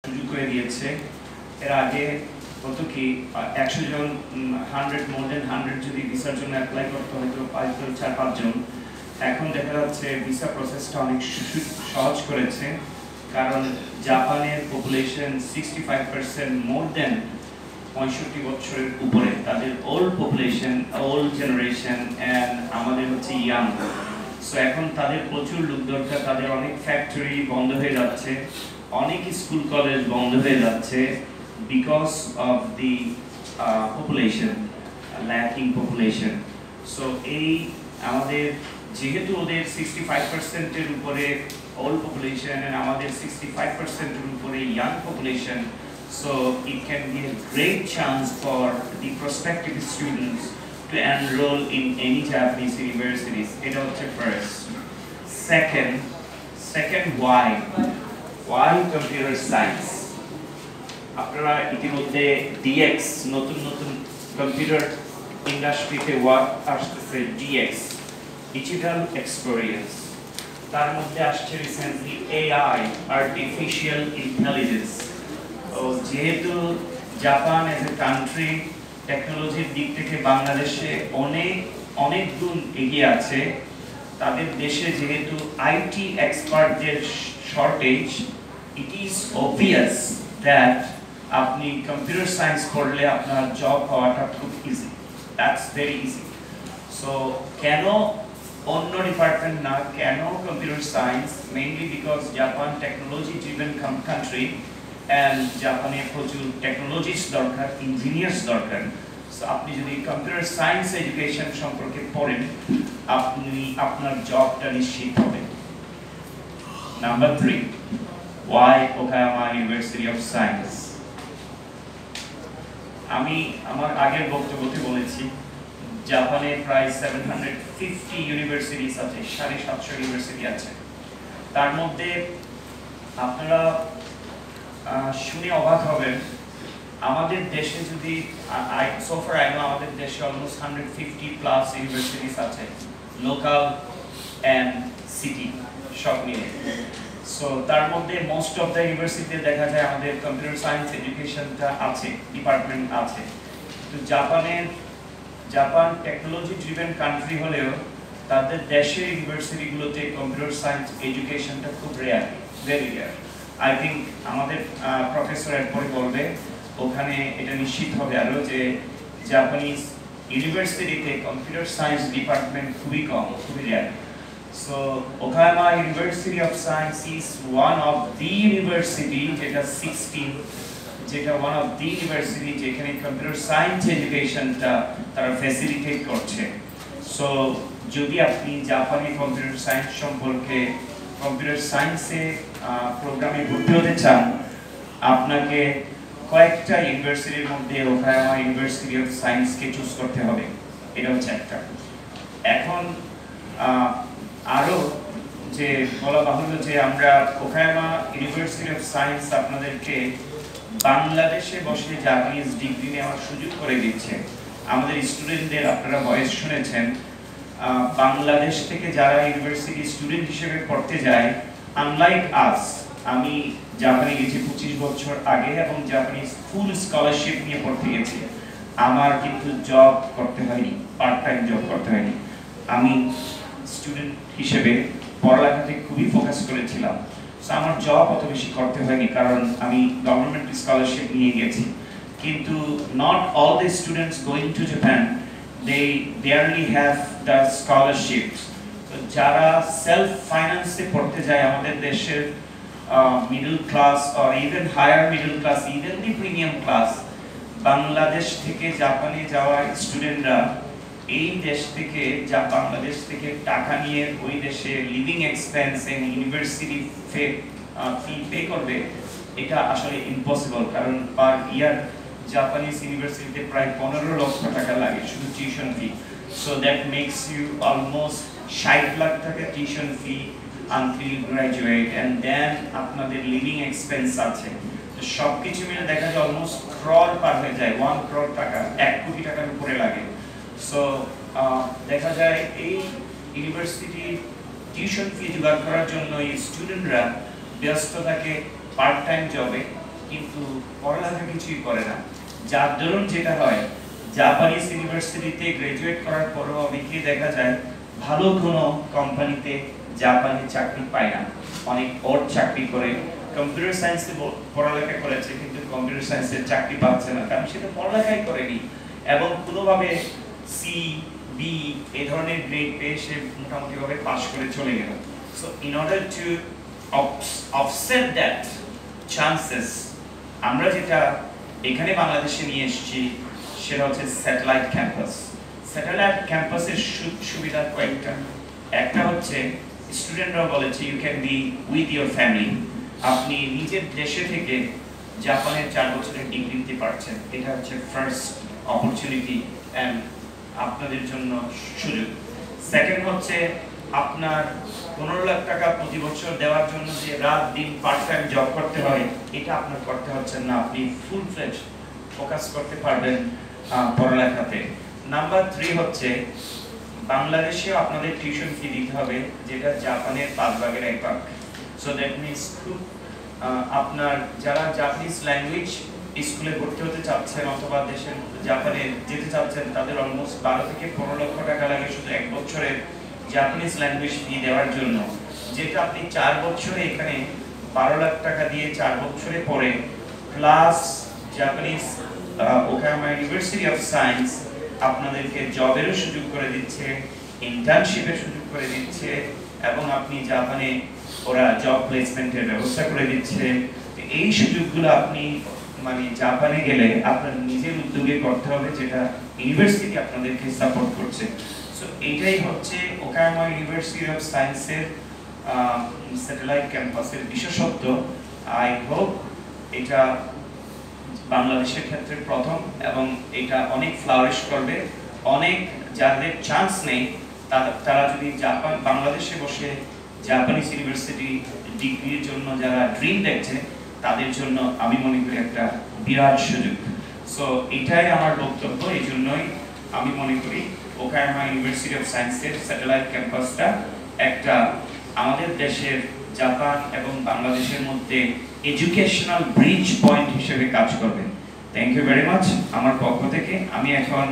সুযোগ করে দিয়েছে। এর আগে হতো কি 100 জন 100 মোর দেন 100 যদি ভিসার জন্য অ্যাপ্লাই করতে হতো 4-5 জন। এখন দেখা যাচ্ছে ভিসা প্রসেসটা অনেক সহজ করেছে, কারণ জাপানের পপুলেশন 65% মোর দেন 65 বছরের উপরে, তাদের old population, old generation, and আমাদের হচ্ছে ইয়াং। সো এখন তাদের প্রচুর লোক দরকার, তাদের অনেক ফ্যাক্টরি বন্ধ হয়ে যাচ্ছে, অনেক স্কুল কলেজ বন্ধ হয়ে যাচ্ছে because of the population, lacking population. So এই আমাদের যেহেতু ওদের 65%-এর উপরে ওল্ড পপুলেশন এন্ড আমাদের 65%-এর উপরে young population, so it can be a great chance for the prospective students to enroll in any Japanese universities. এটা হচ্ছে first. Second, why computer science? আপনারা ইতিমধ্যে DX নতুন কম্পিউটার ইন্ডাস্ট্রিতে ওয়ার্ক আসতেছে, DX ডিজিটাল এক্সপেরিয়েন্স, তার মধ্যে আসছে রিসেন্টলি AI আর্টিফিশিয়াল ইন্টেলিজেন্স। যেহেতু জাপান এজ এ কান্ট্রি টেকনোলজির দিক থেকে বাংলাদেশে অনেক গুণ এগিয়ে আছে, তাদের দেশে যেহেতু আইটি এক্সপার্টদের shortage, it is obvious that আপনি কম্পিউটার সায়েন্স করলে আপনার জব হওয়াটা খুব easy, that's very easy. So কেন অন্য ডিপার্টমেন্ট না, কেন computer science? Mainly because Japan technology driven country and জাপানে প্রচুর টেকনোলজিস্ট দরকার, ইঞ্জিনিয়ার্স দরকার। সো আপনি যদি কম্পিউটার সায়েন্স এডুকেশন সম্পর্কে পড়েন, আপনি আপনার জবটা নিশ্চিত হবে। Number 3, why Okayama university of science? আমি আমার আগের বক্তব্যতে বলেছি জাপানে প্রায় 750 ইউনিভার্সিটিস আছে, 750 ইউনিভার্সিটি আছে। তার মধ্যে আপনারা শুনে অবাক হবেন, আমাদের দেশে যদি সোফার আই নো আমাদের দেশে অলমোস্ট 150+ ইউনিভার্সিটিস আছে, লোকাল এন্ড সিটি সব মিলে। সো তার মধ্যে মোস্ট অফ দ্য ইউনিভার্সিটিতে দেখা যায় আমাদের কম্পিউটার সায়েন্স এডুকেশনটা আছে, ডিপার্টমেন্ট আছে। তো জাপান টেকনোলজি ড্রিভেন কান্ট্রি হলেও তাদের দেশের ইউনিভার্সিটিগুলোতে কম্পিউটার সায়েন্স এডুকেশনটা খুব rare, very rare. I think আমাদের প্রফেসর এরপরে বলবে, ওখানে এটা নিশ্চিত হবে আরো যে জাপানিজ ইউনিভার্সিটিতে কম্পিউটার সায়েন্স ডিপার্টমেন্ট খুবই কম, খুবই rare. So Okayama university of science is one of the university, যেটা ওয়ান অফ দি ইউনিভার্সিটি যেখানে কম্পিউটার সায়েন্স এডুকেশনটা তারা ফ্যাসিলিটেট করছে। সো যদি আপনি জাপানি কম্পিউটার সায়েন্স সম্পর্কে, কম্পিউটার সায়েন্সে প্রোগ্রামে ভর্তি হতে চান, আপনাকে কয়েকটা ইউনিভার্সিটির মধ্যে ওকায়ামা ইউনিভার্সিটি অফ সায়েন্সকে চুজ করতে হবে, এটা হচ্ছে একটা। এখন আরো যে বলা বাহুল্য যে আমরা ওকায়ামা ইউনিভার্সিটি অফ সায়েন্স আপনাদেরকে বাংলাদেশে বসে জাপানিজ ডিগ্রি নেওয়ার সুযোগ করে দিচ্ছে। আমাদের স্টুডেন্টদের আপনারা ভয়েস শুনেছেন, বাংলাদেশ থেকে যারা ইউনিভার্সিটি স্টুডেন্ট হিসেবে পড়তে যায়, আনলাইক আস, আমি জাপানে গেছি 25 বছর আগে এবং জাপানিজ ফুল স্কলারশিপ নিয়ে পড়তে গেছি। আমার কিন্তু জব করতে হয়নি, পার্ট টাইম জব করতে হয়নি। আমি স্টুডেন্ট হিসেবে পড়ালেখাতে খুবই ফোকাস করেছিলাম। সো আমার জব অত বেশি করতে হয়নি, কারণ আমি গভর্নমেন্ট স্কলারশিপ নিয়ে গেছি। কিন্তু not all the students going to Japan they barely have the scholarships. যারা সেলফ ফাইন্যান্সে পড়তে যায় আমাদের দেশের middle class or even higher middle class, even the premium class, Bangladesh থেকে জাপানে যাওয়া স্টুডেন্টরা এই দেশ থেকে বাংলাদেশ থেকে টাকা নিয়ে ওই দেশে living expense and university fee pay করবে, এটা আসলে ইম্পসিবল। কারণ পার ইয়ার জাপানিজ ইউনিভার্সিটিতে প্রায় 15 লক্ষ টাকা লাগে শুধু tuition fee. So that makes you almost 60 lakh টাকা tuition fee until graduate, and then আপনাদের লিভিং এক্সপেন্স আছে। তো সবকিছু মিলে দেখা যায় অলমোস্ট ক্রোর পার হয়ে যায়, 1 crore টাকা, 1 কোটি টাকার উপরে লাগে। সো দেখা যায় এই ইউনিভার্সিটি টিউশন ফি জোগাড় করার জন্য এই স্টুডেন্টরা ব্যস্ত থাকে পার্ট টাইম জবে, কিন্তু পড়ালেখা কিছুই করে না, যার দরুন যেটা হয় জাপানিজ ইউনিভার্সিটিতে গ্রাজুয়েট করার পরও অনেকেই দেখা যায় ভালো কোনো কোম্পানিতে জাপানে চাকরি পায় না, অনেক ওর চাকরি করে। কম্পিউটার সায়েন্সে পড়ালেখা করেছে কিন্তু কম্পিউটার সায়েন্সের চাকরি পাচ্ছে না, কারণ সেটা পড়ালেখাই করেনি এবং কোনোভাবে সি বি এই ধরনের গ্রেড পেয়ে সে মোটামুটি ভাবে পাস করে চলে গেল। So in order to offset that chances, আমরা যেটা এখানে বাংলাদেশে নিয়ে এসেছি সেটা হচ্ছে স্যাটেলাইট ক্যাম্পাস। স্যাটেলাইট ক্যাম্পাসের সুবিধা কয়েকটা। একটা হচ্ছে স্টুডেন্টরা বলেছে you can be with your family, আপনি নিজের দেশে থেকে জাপানের 4 বছরের ডিগ্রি নিতে পারছেন, এটা হচ্ছে ফার্স্ট অপরচুনিটি এন্ড আপনাদের জন্য সুযোগ। সেকেন্ড হচ্ছে আপনার 15 লাখ টাকা প্রতি বছর দেওয়ার জন্য যে রাত দিন পার্ট টাইম জব করতে হয় এটা আপনার করতে হচ্ছে না, আপনি ফুল ফ্লেজ ফোকাস করতে পারবেন পড়ালেখাতে। নাম্বার 3 হচ্ছে বাংলাদেশেও আপনাদের টিউশন ফি দিতে হবে যেটা জাপানের 5 ভাগের 1 ভাগ। সো দ্যাট মিন্স খুব আপনার যারা জাপানিজ ল্যাঙ্গুয়েজ স্কুলে ভর্তি হতে চাচ্ছেন অথবা দেশের জাপানে যেতে চাচ্ছেন তাদের অলমোস্ট 12 থেকে 15 লক্ষ টাকা লাগে শুধু 1 বছরের জাপানিজ ল্যাঙ্গুয়েজ ফি দেওয়ার জন্য, যেটা আপনি 4 বছরে এখানে 12 লাখ টাকা দিয়ে 4 বছরে পড়ে plus Japanese Okayama university of science আপনাদেরকে জবেরও সুযোগ করে দিচ্ছে, ইন্টার্নশিপের সুযোগ করে দিচ্ছে এবং আপনি জাপানে ওরা জব প্লেসমেন্টের ব্যবস্থা করে দিচ্ছে। এই সুযোগগুলো আপনি মানে জাপানে গেলে আপনার নিজের উদ্যোগে করতে হবে, যেটা ইউনিভার্সিটি আপনাদেরকে সাপোর্ট করছে। সো এইটাই হচ্ছে ওকায়ামা ইউনিভার্সিটি অফ সায়েন্সের স্যাটেলাইট ক্যাম্পাসের বিশেষত্ব। আই হোপ এটা বাংলাদেশের ক্ষেত্রে প্রথম এবং এটা অনেক ফ্লারিশ করবে। অনেক যাদের চান্স নেই তারা যদি বাংলাদেশে বসে জাপানিজ ইউনিভার্সিটি ডিগ্রির জন্য যারা ড্রিম দেখছে তাদের জন্য আমি মনে করি একটা বিরাট সুযোগ। সো এটাই আমার বক্তব্য, এই জন্যই আমি মনে করি ওকায়ামা ইউনিভার্সিটি অফ সায়েন্সের স্যাটেলাইট ক্যাম্পাসটা একটা আমাদের দেশের জাপান এবং বাংলাদেশের মধ্যে এডুকেশনাল ব্রিজ পয়েন্ট হিসেবে কাজ করবে। থ্যাংক ইউ ভেরি মাচ আমার পক্ষ থেকে। আমি এখন